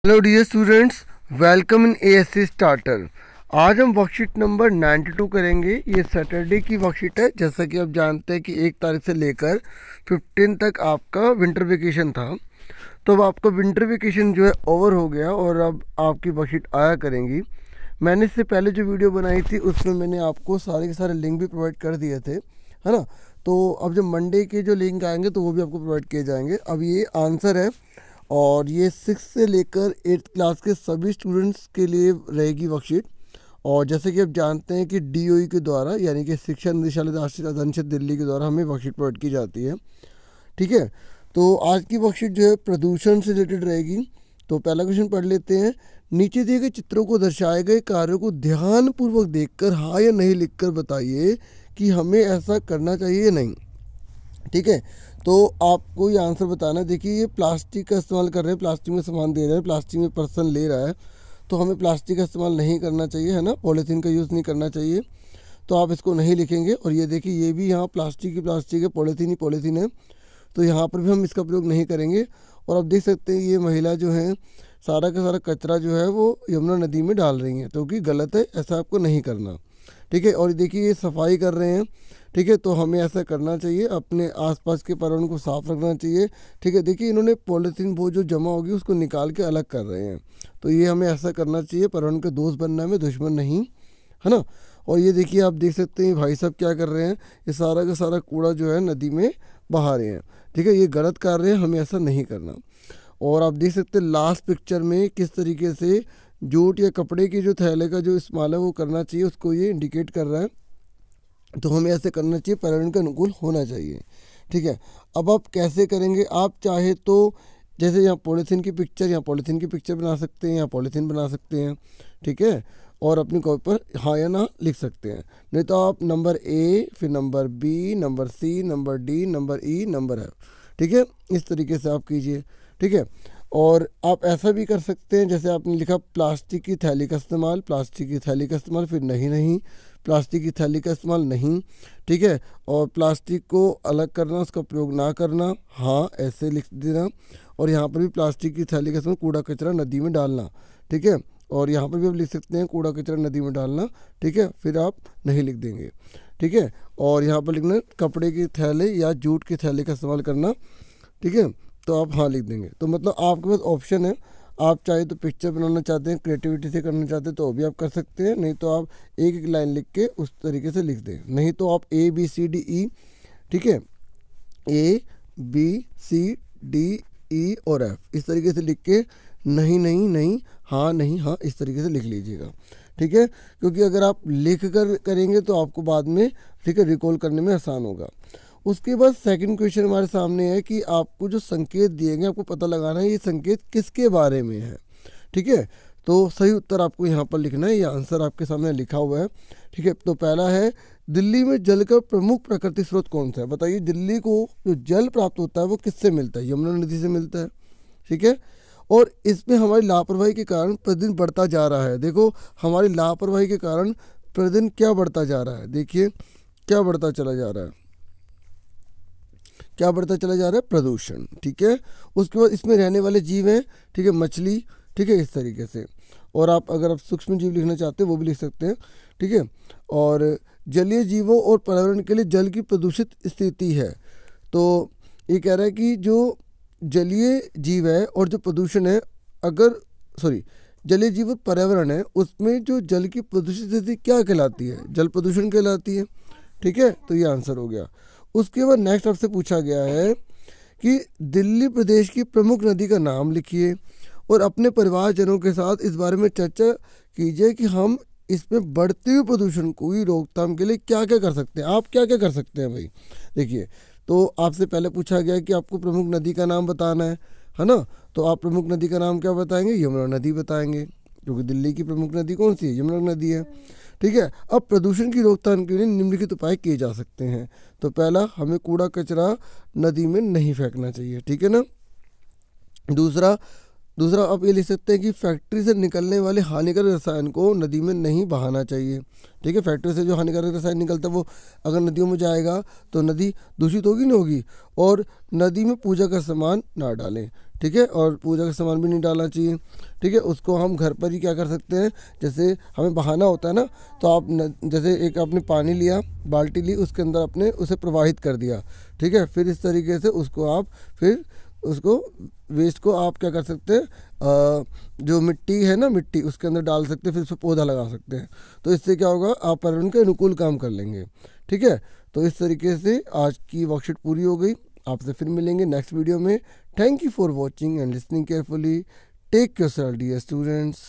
Hello dear students, welcome in ASC starter. आज हम worksheet number 92 करेंगे। ये सैटरडे की वर्कशीट है। जैसा कि आप जानते हैं कि 1 तारीख से लेकर 15 तक आपका विंटर वेकेशन था। तो अब आपका विंटर वेकेशन जो है ओवर हो गया और अब आपकी वर्कशीट आया करेंगी। मैंने इससे पहले जो वीडियो बनाई थी उसमें मैंने आपको सारे के सारे लिंक भी प्रोवाइड कर दिए थे, है ना। तो अब जब मंडे के जो लिंक आएंगे तो वो भी आपको प्रोवाइड किए जाएंगे। अब ये आंसर है और ये 6 से लेकर 8th क्लास के सभी स्टूडेंट्स के लिए रहेगी वर्कशीट। और जैसे कि आप जानते हैं कि डीओई के द्वारा यानी कि शिक्षा निदेशालय राष्ट्रीय राजधानी क्षेत्र दिल्ली के द्वारा हमें वर्कशीट प्रोवाइड की जाती है। ठीक है, तो आज की वर्कशीट जो है प्रदूषण से रिलेटेड रहेगी। तो पहला क्वेश्चन पढ़ लेते हैं। नीचे दिए गए चित्रों को दर्शाए गए कार्यों को ध्यानपूर्वक देखकर हाँ या नहीं लिखकर बताइए कि हमें ऐसा करना चाहिए या नहीं। ठीक है, तो आपको ये आंसर बताना है। देखिए, ये प्लास्टिक का इस्तेमाल कर रहे हैं, प्लास्टिक में सामान दे रहे हैं, प्लास्टिक में पर्सन ले रहा है, तो हमें प्लास्टिक का इस्तेमाल नहीं करना चाहिए, है ना। पॉलीथीन का यूज़ नहीं करना चाहिए, तो आप इसको नहीं लिखेंगे। और ये देखिए, ये भी यहाँ प्लास्टिक है, पॉलीथीन ही पॉलीथीन है, तो यहाँ पर भी हम इसका प्रयोग नहीं करेंगे। और आप देख सकते हैं ये महिला जो है सारा का सारा कचरा जो है वो यमुना नदी में डाल रही हैं, तो कि गलत है, ऐसा आपको नहीं करना। ठीक है, और देखिए ये सफाई कर रहे हैं। ठीक है, तो हमें ऐसा करना चाहिए, अपने आसपास के पर्यावरण को साफ रखना चाहिए। ठीक है, देखिए इन्होंने पॉलीथीन वो जो जमा होगी उसको निकाल के अलग कर रहे हैं, तो ये हमें ऐसा करना चाहिए। पर्यावरण के दोस्त बनना में दुश्मन नहीं, है ना। और ये देखिए, आप देख सकते हैं भाई साहब क्या कर रहे हैं, ये सारा का सारा कूड़ा जो है नदी में बहा रहे हैं। ठीक है, ये गलत कार्य है, हमें ऐसा नहीं करना। और आप देख सकते हैं लास्ट पिक्चर में किस तरीके से जूट या कपड़े के जो थैले का जो इस्तेमाल है वो करना चाहिए, उसको ये इंडिकेट कर रहा है। तो हमें ऐसे करना चाहिए, पर्यावरण के अनुकूल होना चाहिए। ठीक है, अब आप कैसे करेंगे, आप चाहे तो जैसे यहाँ पॉलीथीन की पिक्चर, यहाँ पॉलीथीन की पिक्चर बना सकते हैं, यहाँ पॉलीथीन बना सकते हैं। ठीक है, और अपनी कॉपी पर हाँ या ना लिख सकते हैं। नहीं तो आप नंबर ए, फिर number B, number C, number D, number E, number F. ठीक है, इस तरीके से आप कीजिए। ठीक है, और आप ऐसा भी कर सकते हैं जैसे आपने लिखा प्लास्टिक की थैली का इस्तेमाल, प्लास्टिक की थैली का इस्तेमाल, फिर नहीं, प्लास्टिक की थैली का इस्तेमाल नहीं। ठीक है, और प्लास्टिक को अलग करना, उसका प्रयोग ना करना, हाँ ऐसे लिख देना। और यहाँ पर भी प्लास्टिक की थैली का इस्तेमाल, कूड़ा कचरा नदी में डालना। ठीक है, और यहाँ पर भी आप लिख सकते हैं कूड़ा कचरा नदी में डालना। ठीक है, फिर आप नहीं लिख देंगे। ठीक है, और यहाँ पर लिखना कपड़े के थैले या जूट के थैले का इस्तेमाल करना। ठीक है, तो आप हाँ लिख देंगे। तो मतलब आपके पास ऑप्शन है, आप चाहे तो पिक्चर बनाना चाहते हैं, क्रिएटिविटी से करना चाहते हैं तो वो भी आप कर सकते हैं, नहीं तो आप एक एक लाइन लिख के उस तरीके से लिख दें। नहीं तो आप A B C D E, ठीक है, A B C D E और एफ इस तरीके से लिख के नहीं, हाँ इस तरीके से लिख लीजिएगा। ठीक है, क्योंकि अगर आप लिख कर करेंगे तो आपको बाद में ठीक है रिकॉल करने में आसान होगा। उसके बाद सेकंड क्वेश्चन हमारे सामने है कि आपको जो संकेत दिए गए आपको पता लगाना है ये संकेत किसके बारे में है। ठीक है, तो सही उत्तर आपको यहाँ पर लिखना है, ये आंसर आपके सामने लिखा हुआ है। ठीक है, तो पहला है दिल्ली में जल का प्रमुख प्राकृतिक स्रोत कौन सा है। बताइए, दिल्ली को जो जल प्राप्त होता है वो किससे मिलता है, यमुना नदी से मिलता है। ठीक है, और इसमें हमारी लापरवाही के कारण प्रतिदिन बढ़ता जा रहा है। देखो, हमारी लापरवाही के कारण प्रतिदिन क्या बढ़ता जा रहा है, देखिए क्या बढ़ता चला जा रहा है, क्या बढ़ता चला जा रहा है, प्रदूषण। ठीक है, उसके बाद इसमें रहने वाले जीव हैं, ठीक है, मछली। ठीक है, इस तरीके से। और आप अगर आप सूक्ष्म जीव लिखना चाहते हैं वो भी लिख सकते हैं। ठीक है, और जलीय जीवों और पर्यावरण के लिए जल की प्रदूषित स्थिति है। तो ये कह रहा है कि जो जलीय जीव है और जो प्रदूषण है, जलीय जीव और पर्यावरण है उसमें जो जल की प्रदूषित स्थिति क्या कहलाती है, जल प्रदूषण कहलाती है। ठीक है, तो ये आंसर हो गया। उसके बाद नेक्स्ट आपसे पूछा गया है कि दिल्ली प्रदेश की प्रमुख नदी का नाम लिखिए और अपने परिवारजनों के साथ इस बारे में चर्चा कीजिए कि हम इसमें बढ़ते हुए प्रदूषण को ही रोकथाम के लिए क्या क्या कर सकते हैं। आप क्या क्या कर सकते हैं भाई, देखिए। तो आपसे पहले पूछा गया कि आपको प्रमुख नदी का नाम बताना है ना। तो आप प्रमुख नदी का नाम क्या बताएंगे, यमुना नदी बताएंगे, क्योंकि दिल्ली की प्रमुख नदी कौन सी है, यमुना नदी है। ठीक है, अब प्रदूषण की रोकथाम के लिए निम्नलिखित उपाय किए जा सकते हैं। तो पहला, हमें कूड़ा कचरा नदी में नहीं फेंकना चाहिए। ठीक है ना। दूसरा आप ये लिख सकते हैं कि फैक्ट्री से निकलने वाले हानिकारक रसायन को नदी में नहीं बहाना चाहिए। ठीक है, फैक्ट्री से जो हानिकारक रसायन निकलता है वो अगर नदियों में जाएगा तो नदी दूषित होगी नहीं होगी। और नदी में पूजा का सामान ना डालें। ठीक है, और पूजा का सामान भी नहीं डालना चाहिए। ठीक है, उसको हम घर पर ही क्या कर सकते हैं, जैसे हमें बहाना होता है ना, तो आप जैसे एक आपने पानी लिया, बाल्टी ली, उसके अंदर आपने उसे प्रवाहित कर दिया। ठीक है, फिर इस तरीके से उसको आप फिर उसको वेस्ट को आप क्या कर सकते हैं, जो मिट्टी है ना, मिट्टी उसके अंदर डाल सकते हैं, फिर उसमें पौधा लगा सकते हैं। तो इससे क्या होगा, आप पर्यावरण के अनुकूल काम कर लेंगे। ठीक है, तो इस तरीके से आज की वर्कशीट पूरी हो गई। आपसे फिर मिलेंगे नेक्स्ट वीडियो में। Thank you for watching and listening carefully. Take yourself dear students.